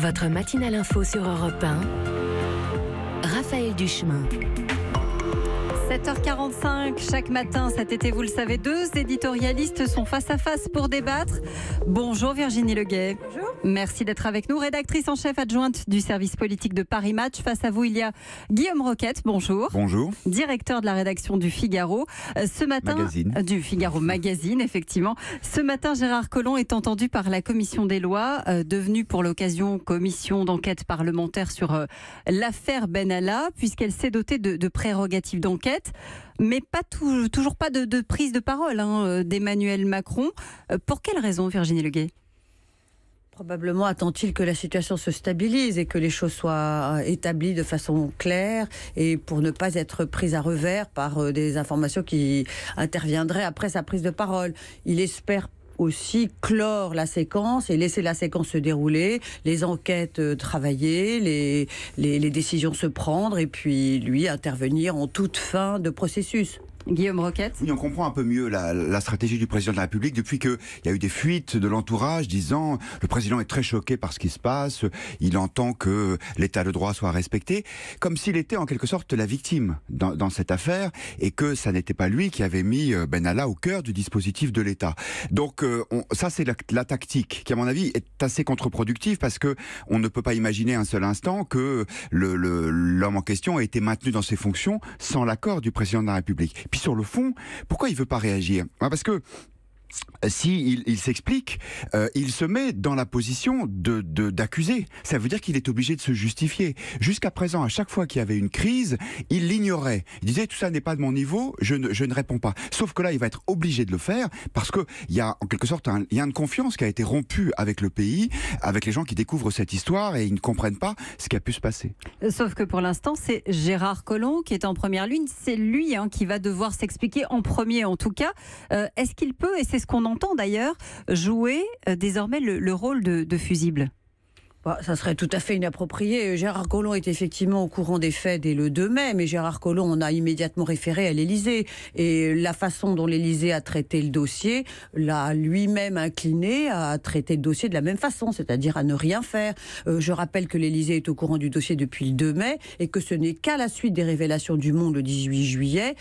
Votre matinale info sur Europe 1, Raphaël Duchemin. 7h45, chaque matin cet été, vous le savez, deux éditorialistes sont face à face pour débattre. Bonjour Virginie Leguet. Bonjour. Merci d'être avec nous, rédactrice en chef adjointe du service politique de Paris Match. Face à vous, il y a Guillaume Roquette. Bonjour. Bonjour. Directeur de la rédaction du Figaro. Ce matin, du Figaro Magazine, effectivement. Ce matin, Gérard Collomb est entendu par la commission des lois, devenue pour l'occasion commission d'enquête parlementaire sur l'affaire Benalla, puisqu'elle s'est dotée de prérogatives d'enquête. Mais toujours pas de prise de parole d'Emmanuel Macron. Pour quelle raison, Virginie Leguet ? Probablement attend-il que la situation se stabilise et que les choses soient établies de façon claire et pour ne pas être prise à revers par des informations qui interviendraient après sa prise de parole. Il espère aussi clore la séquence et laisser la séquence se dérouler, les enquêtes travailler, les décisions se prendre et puis lui intervenir en toute fin de processus. Guillaume Roquette. Oui, on comprend un peu mieux la stratégie du président de la République depuis qu'il y a eu des fuites de l'entourage disant le président est très choqué par ce qui se passe, il entend que l'état de droit soit respecté, comme s'il était en quelque sorte la victime dans cette affaire et que ça n'était pas lui qui avait mis Benalla au cœur du dispositif de l'État. Donc ça c'est la tactique qui à mon avis est assez contre-productive parce que on ne peut pas imaginer un seul instant que l'homme en question ait été maintenu dans ses fonctions sans l'accord du président de la République. Puis sur le fond, pourquoi il ne veut pas réagir ? Parce que il s'explique, il se met dans la position d'accusé. Ça veut dire qu'il est obligé de se justifier. Jusqu'à présent, à chaque fois qu'il y avait une crise, il l'ignorait. Il disait tout ça n'est pas de mon niveau, je ne réponds pas. Sauf que là, il va être obligé de le faire parce qu'il y a en quelque sorte un lien de confiance qui a été rompu avec le pays, avec les gens qui découvrent cette histoire et ils ne comprennent pas ce qui a pu se passer. Sauf que pour l'instant, c'est Gérard Collomb qui est en première ligne. C'est lui qui va devoir s'expliquer en premier en tout cas. Est-ce qu'il peut, et c'est ce qu'on entend d'ailleurs, jouer désormais le rôle de fusible ? Ça serait tout à fait inapproprié. Gérard Collomb est effectivement au courant des faits dès le 2 mai, mais Gérard Collomb en a immédiatement référé à l'Élysée. Et la façon dont l'Élysée a traité le dossier l'a lui-même incliné à traiter le dossier de la même façon, c'est-à-dire à ne rien faire. Je rappelle que l'Élysée est au courant du dossier depuis le 2 mai et que ce n'est qu'à la suite des révélations du Monde le 18 juillet,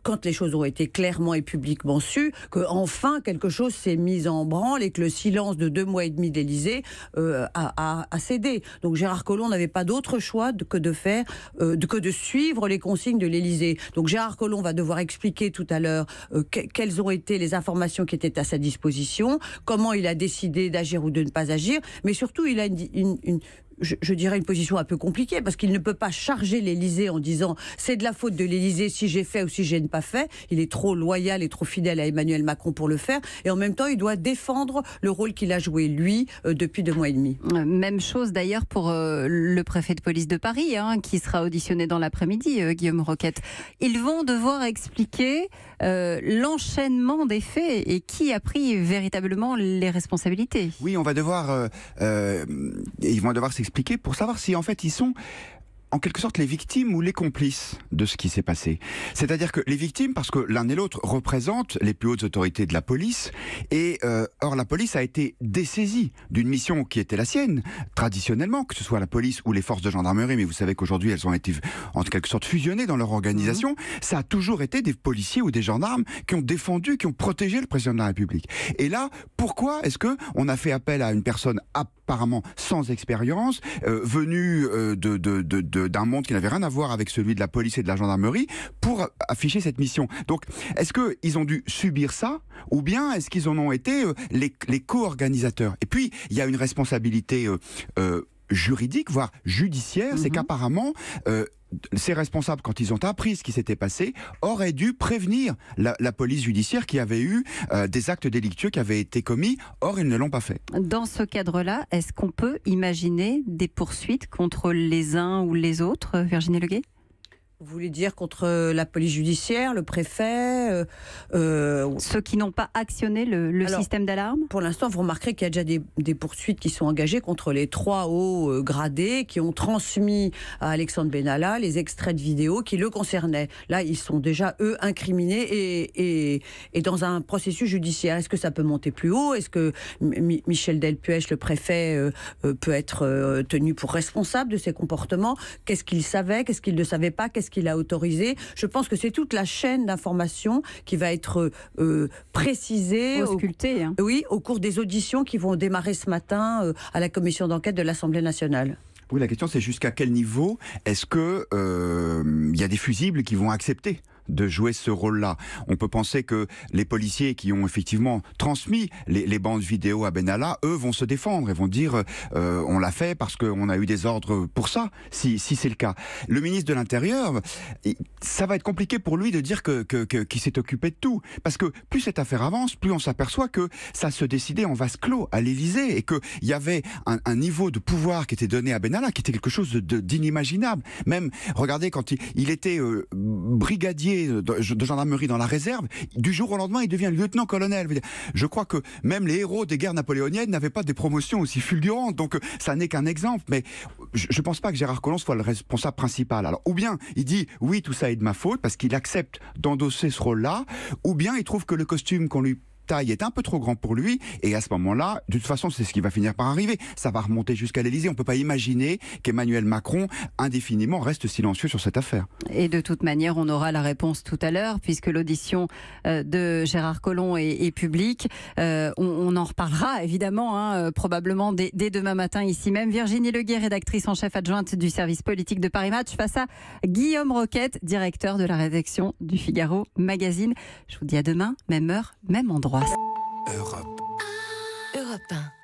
quand les choses ont été clairement et publiquement sues, qu'enfin quelque chose s'est mis en branle et que le silence de 2 mois et demi d'Élysée a cédé. Donc Gérard Collomb n'avait pas d'autre choix que de suivre les consignes de l'Élysée. Donc Gérard Collomb va devoir expliquer tout à l'heure quelles ont été les informations qui étaient à sa disposition, comment il a décidé d'agir ou de ne pas agir, mais surtout il a je dirais une position un peu compliquée parce qu'il ne peut pas charger l'Élysée en disant c'est de la faute de l'Élysée si j'ai fait ou si je n'ai pas fait. Il est trop loyal et trop fidèle à Emmanuel Macron pour le faire et en même temps il doit défendre le rôle qu'il a joué lui depuis 2 mois et demi. Même chose d'ailleurs pour le préfet de police de Paris qui sera auditionné dans l'après-midi, Guillaume Roquette. Ils vont devoir expliquer l'enchaînement des faits et qui a pris véritablement les responsabilités. Oui, ils vont devoir s'expliquer pour savoir si en fait ils sont en quelque sorte les victimes ou les complices de ce qui s'est passé. C'est-à-dire que les victimes, parce que l'un et l'autre représentent les plus hautes autorités de la police, et or la police a été dessaisie d'une mission qui était la sienne, traditionnellement, que ce soit la police ou les forces de gendarmerie, mais vous savez qu'aujourd'hui elles ont été en quelque sorte fusionnées dans leur organisation. Ça a toujours été des policiers ou des gendarmes qui ont défendu, qui ont protégé le président de la République. Et là, pourquoi est-ce qu'on a fait appel à une personne apparemment sans expérience, venue d'un monde qui n'avait rien à voir avec celui de la police et de la gendarmerie pour afficher cette mission. Donc, est-ce qu'ils ont dû subir ça ou bien est-ce qu'ils en ont été les co-organisateurs ? Et puis, il y a une responsabilité juridique, voire judiciaire, c'est qu'apparemment... ces responsables, quand ils ont appris ce qui s'était passé, auraient dû prévenir la police judiciaire qui avait eu des actes délictueux qui avaient été commis. Or, ils ne l'ont pas fait. Dans ce cadre-là, est-ce qu'on peut imaginer des poursuites contre les uns ou les autres, Virginie Leguet ? Vous voulez dire contre la police judiciaire, le préfet Ceux qui n'ont pas actionné le système d'alarme? Pour l'instant, vous remarquerez qu'il y a déjà des poursuites qui sont engagées contre les 3 hauts gradés qui ont transmis à Alexandre Benalla les extraits de vidéos qui le concernaient. Là, ils sont déjà, eux, incriminés et dans un processus judiciaire. Est-ce que ça peut monter plus haut? Est-ce que Michel Delpuech, le préfet, peut être tenu pour responsable de ses comportements? Qu'est-ce qu'il savait? Qu'est-ce qu'il ne savait pas? Qu'est-ce qu'il a autorisé? Je pense que c'est toute la chaîne d'informations qui va être précisée, auscultée, hein. Oui, au cours des auditions qui vont démarrer ce matin à la commission d'enquête de l'Assemblée nationale. Oui, la question c'est jusqu'à quel niveau est-ce que y a des fusibles qui vont accepter de jouer ce rôle-là. On peut penser que les policiers qui ont effectivement transmis les bandes vidéo à Benalla, eux vont se défendre et vont dire on l'a fait parce qu'on a eu des ordres pour ça, si c'est le cas. Le ministre de l'Intérieur, ça va être compliqué pour lui de dire qu'il s'est occupé de tout. Parce que plus cette affaire avance, plus on s'aperçoit que ça se décidait en vase clos à l'Élysée et qu'il y avait un niveau de pouvoir qui était donné à Benalla qui était quelque chose d'inimaginable. Même, regardez, quand il était brigadier de gendarmerie dans la réserve, du jour au lendemain, il devient lieutenant-colonel. Je crois que même les héros des guerres napoléoniennes n'avaient pas des promotions aussi fulgurantes. Donc, ça n'est qu'un exemple. Mais je ne pense pas que Gérard Collomb soit le responsable principal. Alors, ou bien il dit oui, tout ça est de ma faute parce qu'il accepte d'endosser ce rôle-là, ou bien il trouve que le costume qu'on lui taille est un peu trop grand pour lui, et à ce moment-là, de toute façon, c'est ce qui va finir par arriver. Ça va remonter jusqu'à l'Élysée. On ne peut pas imaginer qu'Emmanuel Macron, indéfiniment, reste silencieux sur cette affaire. Et de toute manière, on aura la réponse tout à l'heure, puisque l'audition de Gérard Collomb est publique. On en reparlera, évidemment, hein, probablement dès demain matin, ici même. Virginie Leguet, rédactrice en chef adjointe du service politique de Paris Match, face à Guillaume Roquette, directeur de la rédaction du Figaro Magazine. Je vous dis à demain, même heure, même endroit. Europe 1.